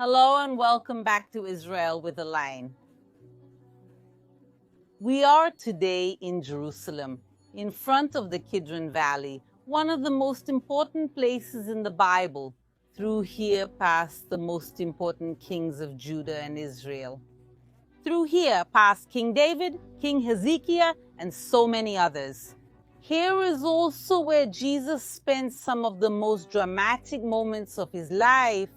Hello and welcome back to Israel with Aline. We are today in Jerusalem, in front of the Kidron Valley, one of the most important places in the Bible. Through here passed the most important kings of Judah and Israel. Through here passed King David, King Hezekiah, and so many others. Here is also where Jesus spent some of the most dramatic moments of his life.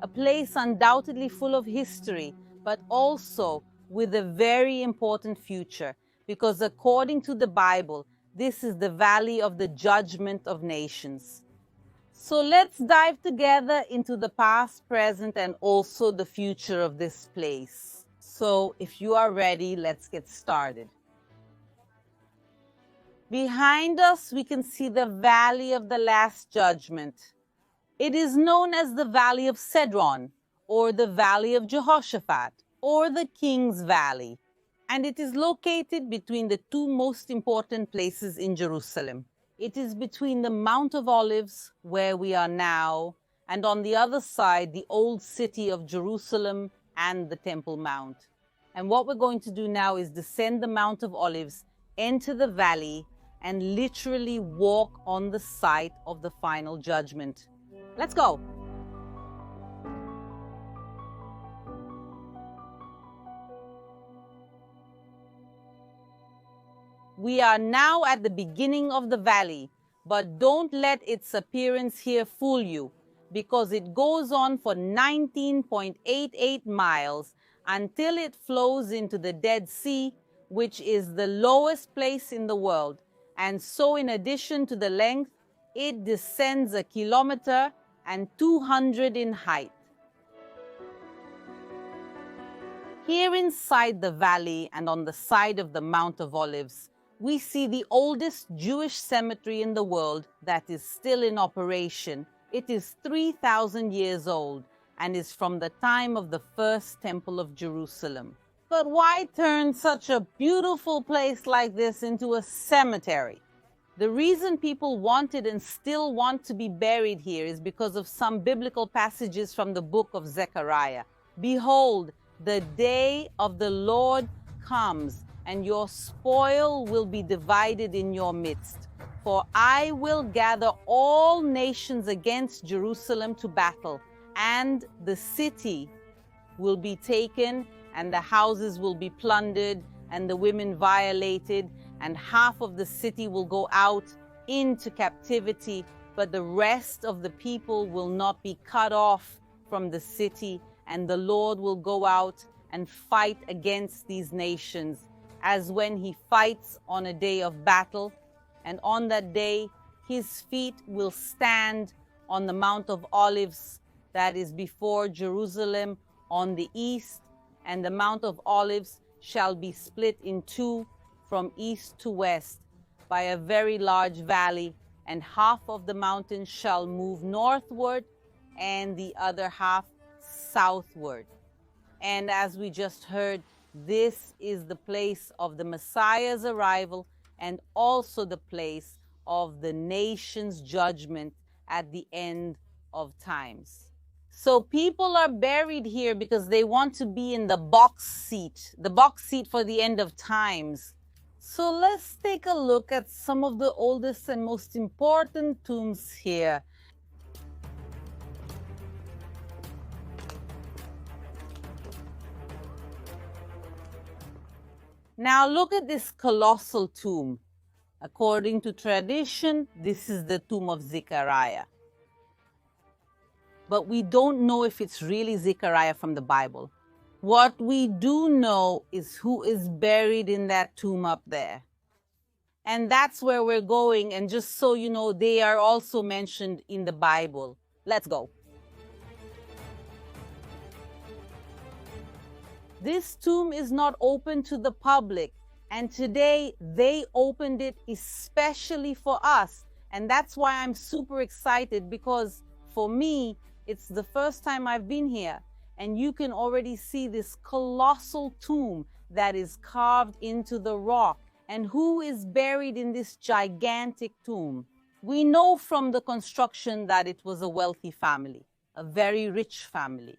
A place undoubtedly full of history, but also with a very important future, because according to the Bible, this is the valley of the judgment of nations. So let's dive together into the past, present, and also the future of this place. So if you are ready, let's get started. Behind us, we can see the valley of the Last Judgment. It is known as the Valley of Cedron, or the Valley of Jehoshaphat, or the King's Valley, and it is located between the two most important places in Jerusalem. It is between the Mount of Olives, where we are now, and on the other side, the old city of Jerusalem and the Temple Mount. And what we're going to do now is descend the Mount of Olives, enter the valley, and literally walk on the site of the final judgment. Let's go. We are now at the beginning of the valley, but don't let its appearance here fool you, because it goes on for 19.88 miles until it flows into the Dead Sea, which is the lowest place in the world. And so in addition to the length, it descends 1 kilometer and 200 in height. Here inside the valley and on the side of the Mount of Olives, we see the oldest Jewish cemetery in the world that is still in operation. It is 3,000 years old and is from the time of the first Temple of Jerusalem. But why turn such a beautiful place like this into a cemetery? The reason people wanted and still want to be buried here is because of some biblical passages from the book of Zechariah. Behold, the day of the Lord comes, and your spoil will be divided in your midst. For I will gather all nations against Jerusalem to battle, and the city will be taken, and the houses will be plundered, and the women violated, and half of the city will go out into captivity, but the rest of the people will not be cut off from the city, and the Lord will go out and fight against these nations, as when he fights on a day of battle. And on that day, his feet will stand on the Mount of Olives that is before Jerusalem on the east, and the Mount of Olives shall be split in two from east to west by a very large valley, and half of the mountain shall move northward and the other half southward. And as we just heard, this is the place of the Messiah's arrival and also the place of the nation's judgment at the end of times. So people are buried here because they want to be in the box seat for the end of times. So let's take a look at some of the oldest and most important tombs here. Now look at this colossal tomb. According to tradition, this is the tomb of Zechariah. But we don't know if it's really Zechariah from the Bible. What we do know is who is buried in that tomb up there. And that's where we're going. And just so you know, they are also mentioned in the Bible. Let's go. This tomb is not open to the public. And today they opened it especially for us. And that's why I'm super excited, because for me, it's the first time I've been here. And you can already see this colossal tomb that is carved into the rock. And who is buried in this gigantic tomb? We know from the construction that it was a wealthy family. a very rich family.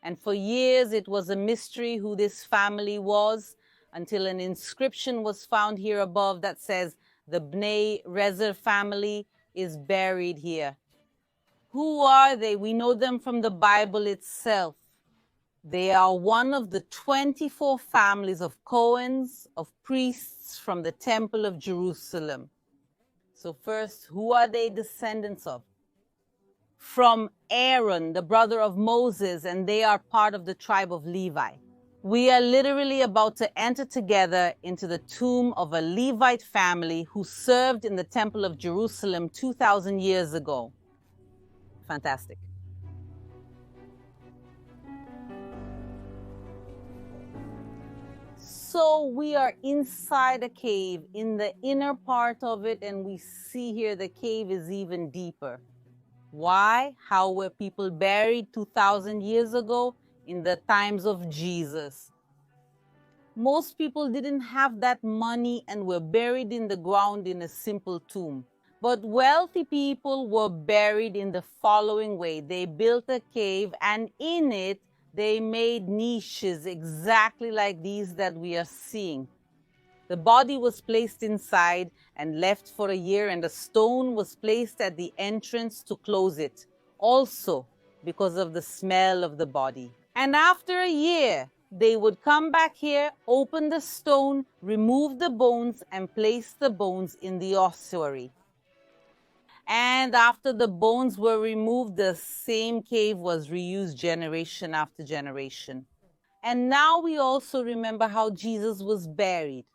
And for years it was a mystery who this family was, until an inscription was found here above that says the Bnei Rezer family is buried here. Who are they? We know them from the Bible itself. They are one of the 24 families of Cohens, of priests from the Temple of Jerusalem. So first, who are they descendants of? From Aaron, the brother of Moses, and they are part of the tribe of Levi. We are literally about to enter together into the tomb of a Levite family who served in the Temple of Jerusalem 2,000 years ago. Fantastic. So we are inside a cave, in the inner part of it, and we see here the cave is even deeper. Why? How were people buried 2,000 years ago? In the times of Jesus. Most people didn't have that money and were buried in the ground in a simple tomb. But wealthy people were buried in the following way. They built a cave, and in it they made niches exactly like these that we are seeing. The body was placed inside and left for a year, and a stone was placed at the entrance to close it, also because of the smell of the body. And after a year, they would come back here, open the stone, remove the bones, and place the bones in the ossuary. And after the bones were removed, the same cave was reused generation after generation. And now we also remember how Jesus was buried.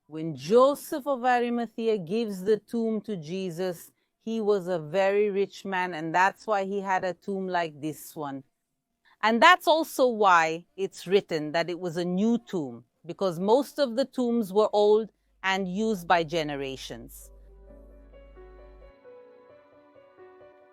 When Joseph of Arimathea gives the tomb to Jesus, he was a very rich man, and that's why he had a tomb like this one. And that's also why it's written that it was a new tomb, because most of the tombs were old and used by generations.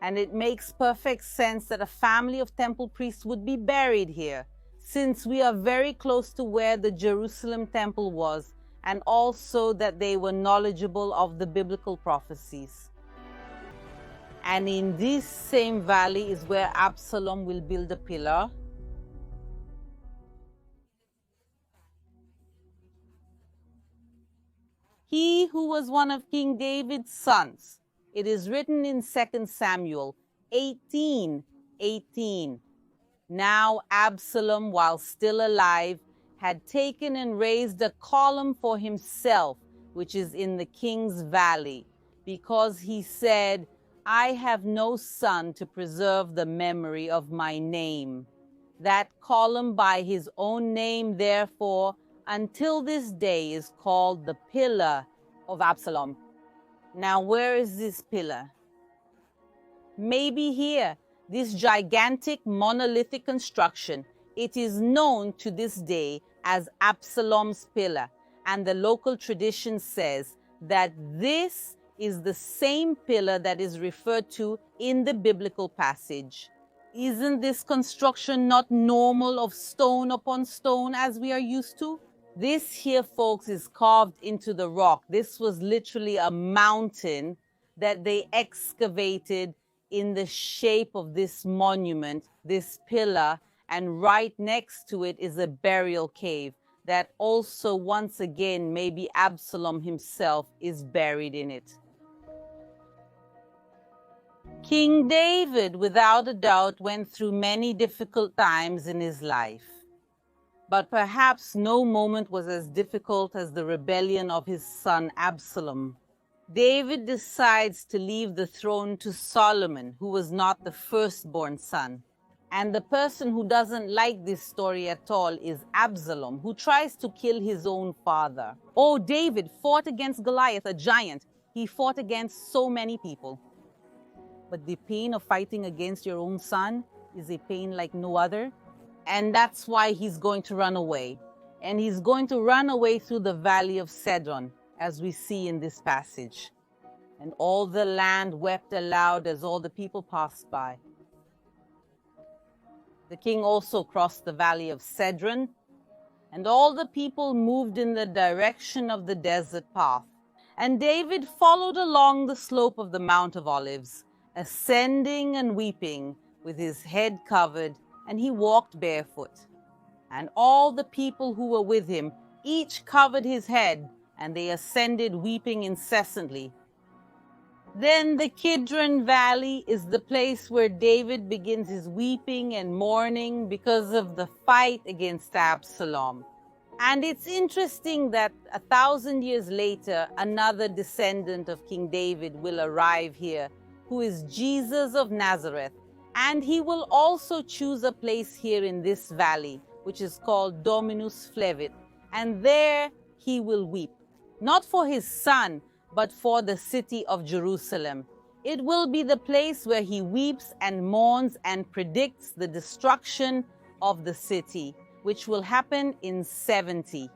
And it makes perfect sense that a family of temple priests would be buried here, since we are very close to where the Jerusalem temple was, and also that they were knowledgeable of the biblical prophecies. And in this same valley is where Absalom will build a pillar. He who was one of King David's sons. It is written in 2 Samuel 18:18. Now Absalom, while still alive, had taken and raised a column for himself, which is in the king's valley, because he said, I have no son to preserve the memory of my name. That column by his own name, therefore, until this day is called the Pillar of Absalom. Now, where is this pillar? Maybe here, this gigantic monolithic construction. It is known to this day as Absalom's pillar, and the local tradition says that this is the same pillar that is referred to in the biblical passage. Isn't this construction not normal of stone upon stone as we are used to? This here, folks, is carved into the rock. This was literally a mountain that they excavated in the shape of this monument, this pillar, and right next to it is a burial cave that also, once again, maybe Absalom himself is buried in it. King David, without a doubt, went through many difficult times in his life. But perhaps no moment was as difficult as the rebellion of his son Absalom. David decides to leave the throne to Solomon, who was not the firstborn son. And the person who doesn't like this story at all is Absalom, who tries to kill his own father. Oh, David fought against Goliath, a giant. He fought against so many people. But the pain of fighting against your own son is a pain like no other. And that's why he's going to run away. And he's going to run away through the valley of Kidron, as we see in this passage. And all the land wept aloud as all the people passed by. The king also crossed the valley of Kidron, and all the people moved in the direction of the desert path. And David followed along the slope of the Mount of Olives, ascending and weeping, with his head covered, and he walked barefoot. And all the people who were with him each covered his head, and they ascended weeping incessantly. Then the Kidron Valley is the place where David begins his weeping and mourning because of the fight against Absalom. And it's interesting that 1,000 years later, another descendant of King David will arrive here, who is Jesus of Nazareth. And he will also choose a place here in this valley, which is called Dominus Flevit. And there he will weep, not for his son, but for the city of Jerusalem. It will be the place where he weeps and mourns and predicts the destruction of the city, which will happen in 70.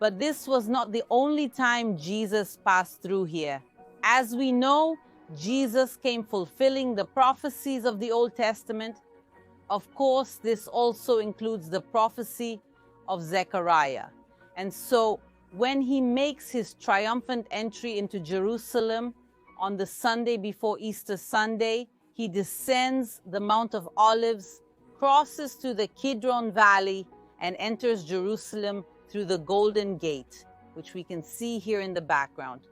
But this was not the only time Jesus passed through here. As we know, Jesus came fulfilling the prophecies of the Old Testament. Of course, this also includes the prophecy of Zechariah. And so, when he makes his triumphant entry into Jerusalem on the Sunday before Easter Sunday, he descends the Mount of Olives, crosses through the Kidron Valley, and enters Jerusalem through the Golden Gate, which we can see here in the background.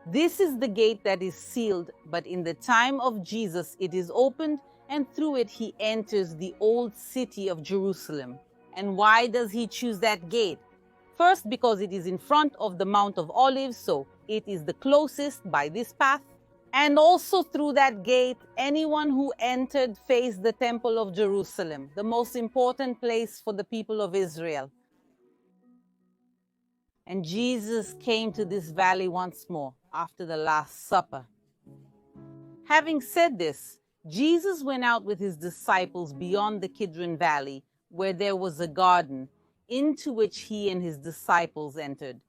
This is the gate that is sealed, but in the time of Jesus it is opened, and through it he enters the old city of Jerusalem. And why does he choose that gate? First, because it is in front of the Mount of Olives, so it is the closest by this path. And also through that gate, anyone who entered faced the Temple of Jerusalem, the most important place for the people of Israel. And Jesus came to this valley once more after the Last Supper. Having said this, Jesus went out with his disciples beyond the Kidron Valley, where there was a garden, into which he and his disciples entered.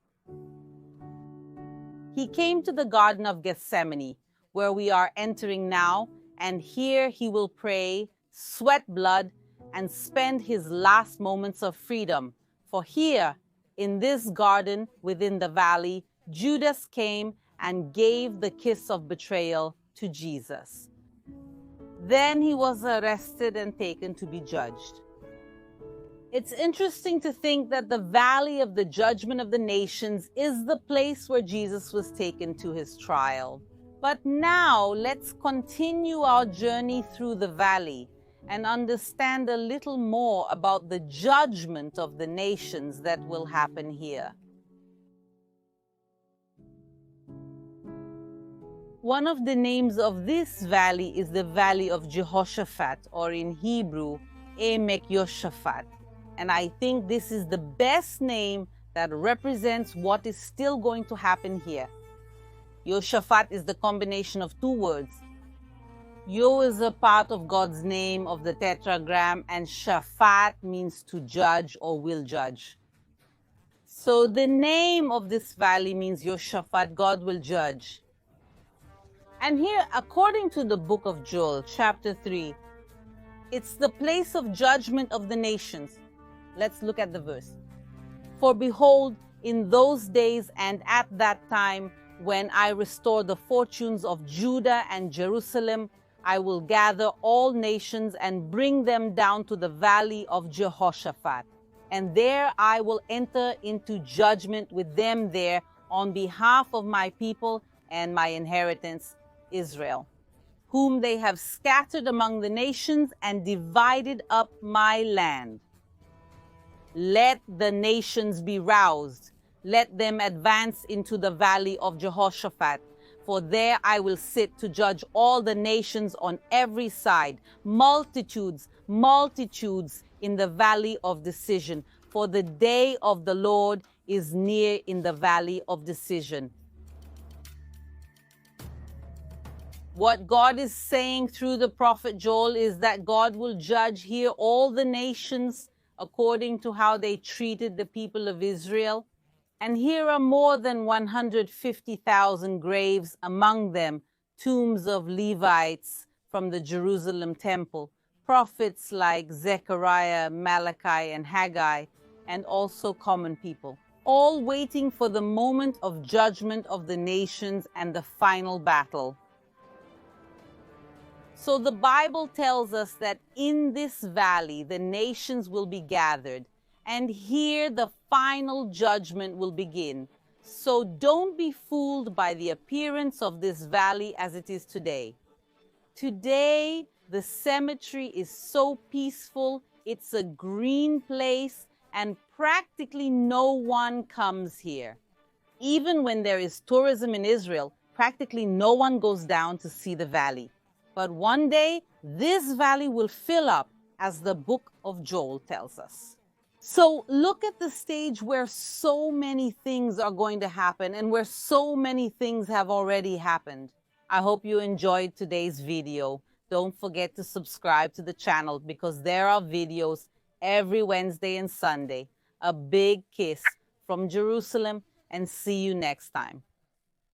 He came to the Garden of Gethsemane, where we are entering now, and here he will pray, sweat blood, and spend his last moments of freedom. For here, in this garden within the valley, Judas came and gave the kiss of betrayal to Jesus. Then he was arrested and taken to be judged. It's interesting to think that the valley of the judgment of the nations is the place where Jesus was taken to his trial. But now let's continue our journey through the valley and understand a little more about the judgment of the nations that will happen here. One of the names of this valley is the Valley of Jehoshaphat, or in Hebrew, Emek Yoshaphat. And I think this is the best name that represents what is still going to happen here. Yoshaphat is the combination of two words. Yo is a part of God's name of the tetragram, and Shaphat means to judge or will judge. So the name of this valley means Yoshaphat, God will judge. And here, according to the book of Joel, chapter 3, it's the place of judgment of the nations. Let's look at the verse. For behold, in those days and at that time, when I restore the fortunes of Judah and Jerusalem, I will gather all nations and bring them down to the valley of Jehoshaphat. And there I will enter into judgment with them there on behalf of my people and my inheritance, Israel, whom they have scattered among the nations and divided up my land. Let the nations be roused. Let them advance into the valley of Jehoshaphat. For there I will sit to judge all the nations on every side, multitudes, multitudes in the valley of decision. For the day of the Lord is near in the valley of decision. What God is saying through the prophet Joel is that God will judge here all the nations according to how they treated the people of Israel. And here are more than 150,000 graves, among them tombs of Levites from the Jerusalem temple, prophets like Zechariah, Malachi, and Haggai, and also common people, all waiting for the moment of judgment of the nations and the final battle. So the Bible tells us that in this valley, the nations will be gathered, and here the final judgment will begin. So don't be fooled by the appearance of this valley as it is today. Today, the cemetery is so peaceful, it's a green place, and practically no one comes here. Even when there is tourism in Israel, practically no one goes down to see the valley. But one day, this valley will fill up, as the book of Joel tells us. So look at the stage where so many things are going to happen and where so many things have already happened. I hope you enjoyed today's video. Don't forget to subscribe to the channel because there are videos every Wednesday and Sunday. A big kiss from Jerusalem, and see you next time.